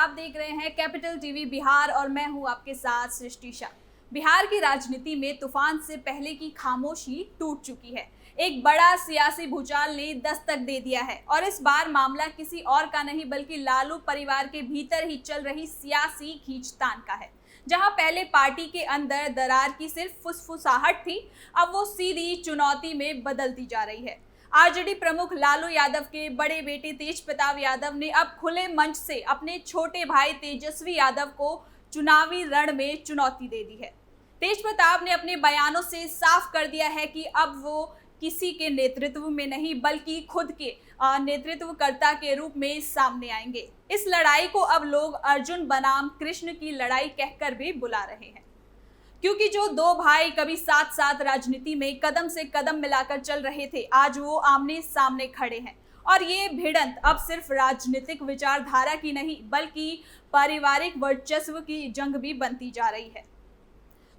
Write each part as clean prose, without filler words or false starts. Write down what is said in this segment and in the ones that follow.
आप देख रहे हैं कैपिटल टीवी बिहार और मैं हूं आपके साथ सृष्टि शाह। बिहार की राजनीति में तूफान से पहले की खामोशी टूट चुकी है। एक बड़ा सियासी भूचाल ने दस्तक दे दिया है और इस बार मामला किसी और का नहीं बल्कि लालू परिवार के भीतर ही चल रही सियासी खींचतान का है। जहां पहले पार्टी के अंदर दरार की सिर्फ फुसफुसाहट थी, अब वो सीधी चुनौती में बदलती जा रही है। आरजेडी प्रमुख लालू यादव के बड़े बेटे तेज प्रताप यादव ने अब खुले मंच से अपने छोटे भाई तेजस्वी यादव को चुनावी रण में चुनौती दे दी है। तेज प्रताप ने अपने बयानों से साफ कर दिया है कि अब वो किसी के नेतृत्व में नहीं बल्कि खुद के नेतृत्वकर्ता के रूप में सामने आएंगे। इस लड़ाई को अब लोग अर्जुन बनाम कृष्ण की लड़ाई कहकर भी बुला रहे हैं, क्योंकि जो दो भाई कभी साथ साथ राजनीति में कदम से कदम मिलाकर चल रहे थे, आज वो आमने सामने खड़े हैं और ये भिड़ंत अब सिर्फ राजनीतिक विचारधारा की नहीं बल्कि पारिवारिक वर्चस्व की जंग भी बनती जा रही है।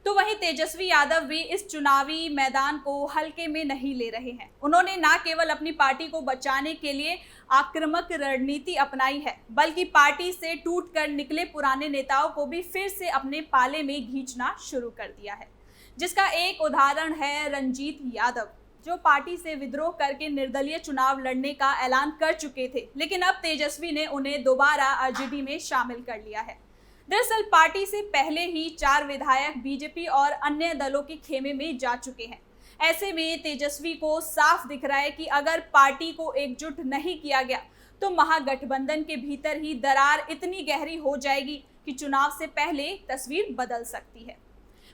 तो वहीं तेजस्वी यादव भी इस चुनावी मैदान को हल्के में नहीं ले रहे हैं। उन्होंने न केवल अपनी पार्टी को बचाने के लिए आक्रामक रणनीति अपनाई है, बल्कि पार्टी से टूटकर निकले पुराने नेताओं को भी फिर से अपने पाले में खींचना शुरू कर दिया है, जिसका एक उदाहरण है रंजीत यादव, जो पार्टी से विद्रोह करके निर्दलीय चुनाव लड़ने का ऐलान कर चुके थे, लेकिन अब तेजस्वी ने उन्हें दोबारा आरजेडी में शामिल कर लिया है। दरअसल पार्टी से पहले ही 4 विधायक बीजेपी और अन्य दलों के खेमे में जा चुके हैं। ऐसे में तेजस्वी को साफ दिख रहा है कि अगर पार्टी को एकजुट नहीं किया गया तो महागठबंधन के भीतर ही दरार इतनी गहरी हो जाएगी कि चुनाव से पहले तस्वीर बदल सकती है।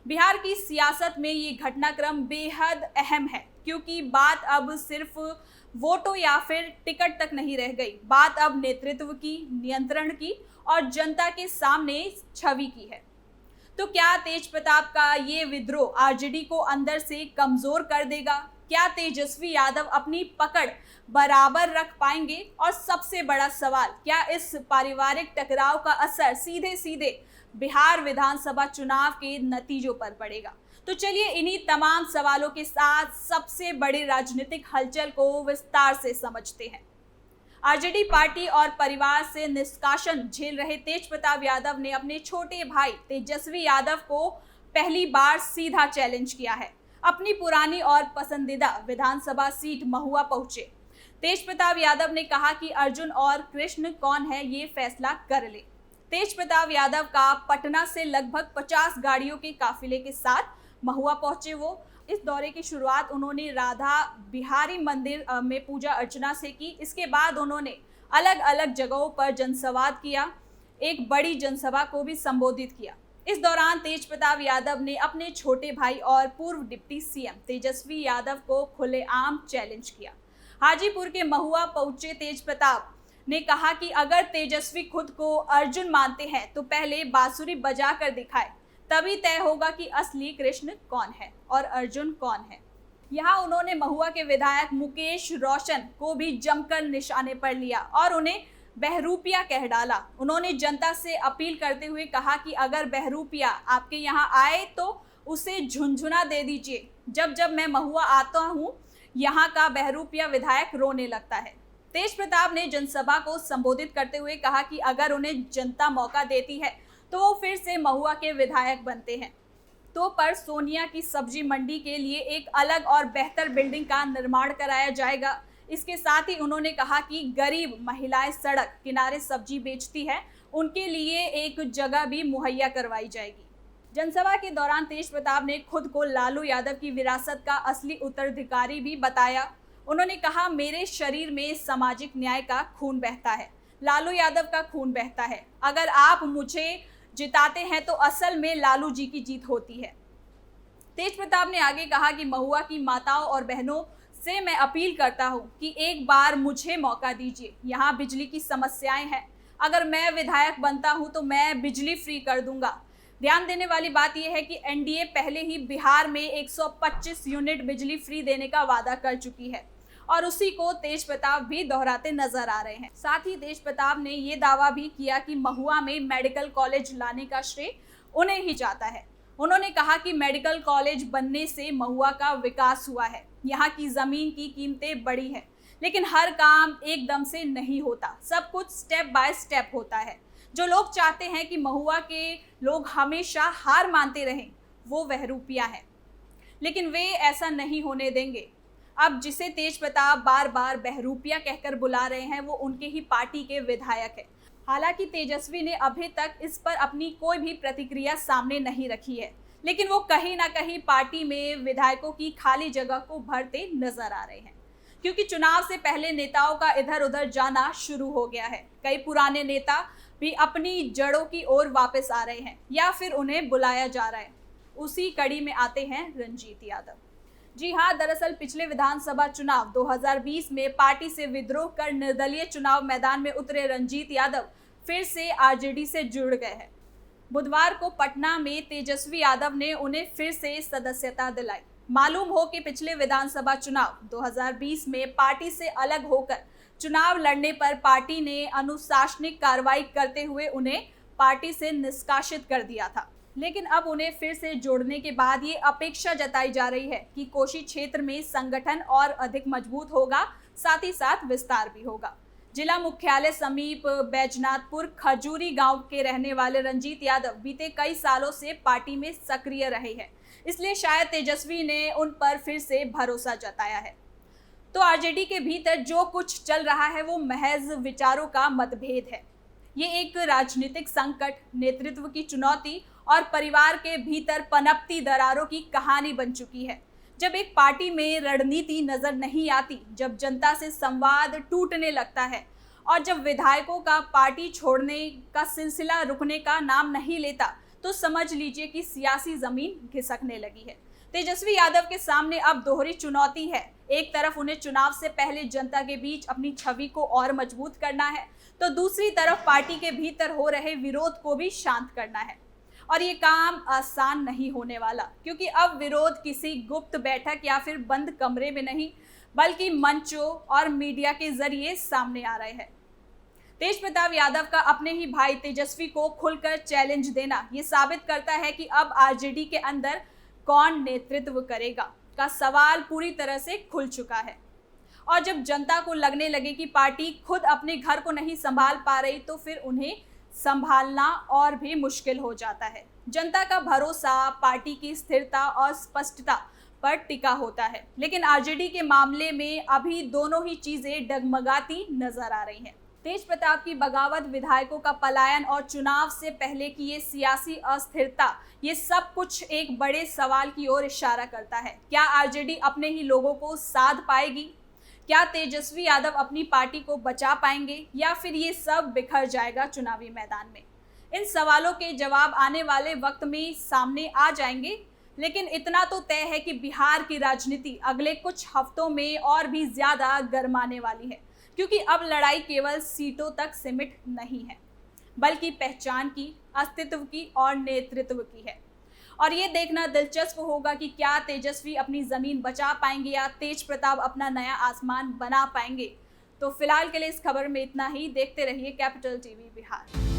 बिहार की सियासत में ये घटनाक्रम बेहद अहम है, क्योंकि बात अब सिर्फ वोटों या फिर टिकट तक नहीं रह गई। बात अब नेतृत्व की, नियंत्रण की और जनता के सामने छवि की है। तो क्या तेज प्रताप का ये विद्रोह आरजेडी को अंदर से कमजोर कर देगा? क्या तेजस्वी यादव अपनी पकड़ बराबर रख पाएंगे? और सबसे बड़ा सवाल, क्या इस पारिवारिक टकराव का असर सीधे सीधे बिहार विधानसभा चुनाव के नतीजों पर पड़ेगा? तो चलिए इन्हीं तमाम सवालों के साथ सबसे बड़ी राजनीतिक हलचल को विस्तार से समझते हैं। आरजेडी पार्टी और परिवार से निष्कासन झेल रहे तेज प्रताप यादव ने अपने छोटे भाई तेजस्वी यादव को पहली बार सीधा चैलेंज किया है। अपनी पुरानी और पसंदीदा विधानसभा सीट महुआ पहुंचे तेज प्रताप यादव ने कहा कि अर्जुन और कृष्ण कौन है ये फैसला कर ले। तेज प्रताप यादव का पटना से लगभग 50 गाड़ियों के काफिले के साथ महुआ पहुंचे वो। इस दौरे की शुरुआत उन्होंने राधा बिहारी मंदिर में पूजा अर्चना से की। इसके बाद उन्होंने अलग अलग जगहों पर जनसंवाद किया, एक बड़ी जनसभा को भी संबोधित किया। इस दौरान तेज प्रताप यादव ने अपने छोटे भाई और पूर्व डिप्टी सीएम तेजस्वी यादव को खुलेआम चैलेंज किया। हाजीपुर के महुआ पहुंचे तेज प्रताप ने कहा कि अगर तेजस्वी खुद को अर्जुन मानते हैं तो पहले बांसुरी बजा कर दिखाए, तभी तय होगा कि असली कृष्ण कौन है और अर्जुन कौन है। यहाँ उन्होंने महुआ के विधायक मुकेश रोशन को भी जमकर निशाने पर लिया और उन्हें बहरूपिया कह डाला। उन्होंने जनता से अपील करते हुए कहा कि अगर बहरूपिया आपके यहाँ आए तो उसे झुनझुना दे दीजिए। जब जब मैं महुआ आता हूँ, यहाँ का बहरूपिया विधायक रोने लगता है। तेज प्रताप ने जनसभा को संबोधित करते हुए कहा कि अगर उन्हें जनता मौका देती है तो वो फिर से महुआ के विधायक बनते हैं। तो पर सोनिया की सब्जी मंडी के लिए एक अलग और बेहतर बिल्डिंग का निर्माण कराया जाएगा। इसके साथ ही उन्होंने कहा कि गरीब महिलाएं सड़क किनारे सब्जी बेचती है, उनके लिए एक जगह भी मुहैया करवाई जाएगी। जनसभा के दौरान तेज प्रताप ने खुद को लालू यादव की विरासत का असली उत्तराधिकारी भी बताया। उन्होंने कहा, मेरे शरीर में सामाजिक न्याय का खून बहता है, लालू यादव का खून बहता है। अगर आप मुझे जिताते हैं तो असल में लालू जी की जीत होती है। तेज प्रताप ने आगे कहा कि महुआ की माताओं और बहनों से मैं अपील करता हूं कि एक बार मुझे मौका दीजिए। यहाँ बिजली की समस्याएं हैं, अगर मैं विधायक बनता हूं तो मैं बिजली फ्री कर दूंगा। ध्यान देने वाली बात यह है कि एनडीए पहले ही बिहार में 125 यूनिट बिजली फ्री देने का वादा कर चुकी है और उसी को तेज प्रताप भी दोहराते नजर आ रहे हैं। साथ ही तेज प्रताप ने ये दावा भी किया कि महुआ में मेडिकल कॉलेज लाने का श्रेय उन्हें ही जाता है। उन्होंने कहा कि मेडिकल कॉलेज बनने से महुआ का विकास हुआ है, यहाँ की जमीन की कीमतें बढ़ी है, लेकिन हर काम एकदम से नहीं होता, सब कुछ स्टेप बाय स्टेप होता है। जो लोग चाहते हैं कि महुआ के लोग हमेशा हार मानते रहें, वो बहरूपिया है, लेकिन वे ऐसा नहीं होने देंगे। अब जिसे तेज प्रताप बार बार बहरूपिया कहकर बुला रहे हैं, वो उनके ही पार्टी के विधायक है। हालांकि तेजस्वी ने अभी तक इस पर अपनी कोई भी प्रतिक्रिया सामने नहीं रखी है, लेकिन वो कहीं ना कहीं पार्टी में विधायकों की खाली जगह को भरते नजर आ रहे हैं, क्योंकि चुनाव से पहले नेताओं का इधर उधर जाना शुरू हो गया है। कई पुराने नेता भी अपनी जड़ों की ओर वापस आ रहे हैं या फिर उन्हें बुलाया जा रहा है। उसी कड़ी में आते हैं रंजीत यादव। जी हाँ, दरअसल पिछले विधानसभा चुनाव 2020 में पार्टी से विद्रोह कर निर्दलीय चुनाव मैदान में उतरे रंजीत यादव फिर से आरजेडी से जुड़ गए हैं। बुधवार को पटना में तेजस्वी यादव ने उन्हें फिर से सदस्यता दिलाई। मालूम हो कि पिछले विधानसभा चुनाव 2020 में पार्टी से अलग होकर चुनाव लड़ने पर पार्टी ने अनुशासनिक कार्रवाई करते हुए उन्हें पार्टी से निष्कासित कर दिया था, लेकिन अब उन्हें फिर से जोड़ने के बाद ये अपेक्षा जताई जा रही है कि कोसी क्षेत्र में संगठन और अधिक मजबूत होगा, साथ ही साथ विस्तार भी होगा। जिला मुख्यालय समीप बैजनाथपुर खजूरी गांव के रहने वाले रंजीत यादव बीते कई सालों से पार्टी में सक्रिय रहे हैं, इसलिए शायद तेजस्वी ने उन पर फिर से भरोसा जताया है। तो आरजेडी के भीतर जो कुछ चल रहा है वो महज विचारों का मतभेद है। ये एक राजनीतिक संकट, नेतृत्व की चुनौती और परिवार के भीतर पनपती दरारों की कहानी बन चुकी है। जब एक पार्टी में रणनीति नजर नहीं आती, जब जनता से संवाद टूटने लगता है और जब विधायकों का पार्टी छोड़ने का सिलसिला रुकने का नाम नहीं लेता, तो समझ लीजिए कि सियासी जमीन खिसकने लगी है। तेजस्वी यादव के सामने अब दोहरी चुनौती है। एक तरफ उन्हें चुनाव से पहले जनता के बीच अपनी छवि को और मजबूत करना है, तो दूसरी तरफ पार्टी के भीतर हो रहे विरोध को भी शांत करना है। और ये काम आसान नहीं होने वाला, क्योंकि अब विरोध किसी गुप्त बैठक या फिर बंद कमरे में नहीं, बल्कि मंचों और मीडिया के जरिए सामने आ रहे हैं। तेज प्रताप यादव का अपने ही भाई तेजस्वी को खुलकर चैलेंज देना ये साबित करता है कि अब आरजेडी के अंदर कौन नेतृत्व करेगा का सवाल पूरी तरह से खुल चुका है। और जब जनता को लगने लगे कि पार्टी खुद अपने घर को नहीं संभाल पा रही, तो फिर उन्हें संभालना और भी मुश्किल हो जाता है। जनता का भरोसा पार्टी की स्थिरता और स्पष्टता पर टिका होता है, लेकिन आरजेडी के मामले में अभी दोनों ही चीजें डगमगाती नजर आ रही हैं। तेज प्रताप की बगावत, विधायकों का पलायन और चुनाव से पहले की ये सियासी अस्थिरता, ये सब कुछ एक बड़े सवाल की ओर इशारा करता है। क्या आरजेडी अपने ही लोगों को साध पाएगी? क्या तेजस्वी यादव अपनी पार्टी को बचा पाएंगे, या फिर ये सब बिखर जाएगा चुनावी मैदान में? इन सवालों के जवाब आने वाले वक्त में सामने आ जाएंगे, लेकिन इतना तो तय है कि बिहार की राजनीति अगले कुछ हफ्तों में और भी ज्यादा गरमाने वाली है, क्योंकि अब लड़ाई केवल सीटों तक सीमित नहीं है, बल्कि पहचान की, अस्तित्व की और नेतृत्व की है। और ये देखना दिलचस्प होगा कि क्या तेजस्वी अपनी जमीन बचा पाएंगे या तेज प्रताप अपना नया आसमान बना पाएंगे। तो फिलहाल के लिए इस खबर में इतना ही। देखते रहिए कैपिटल टीवी बिहार।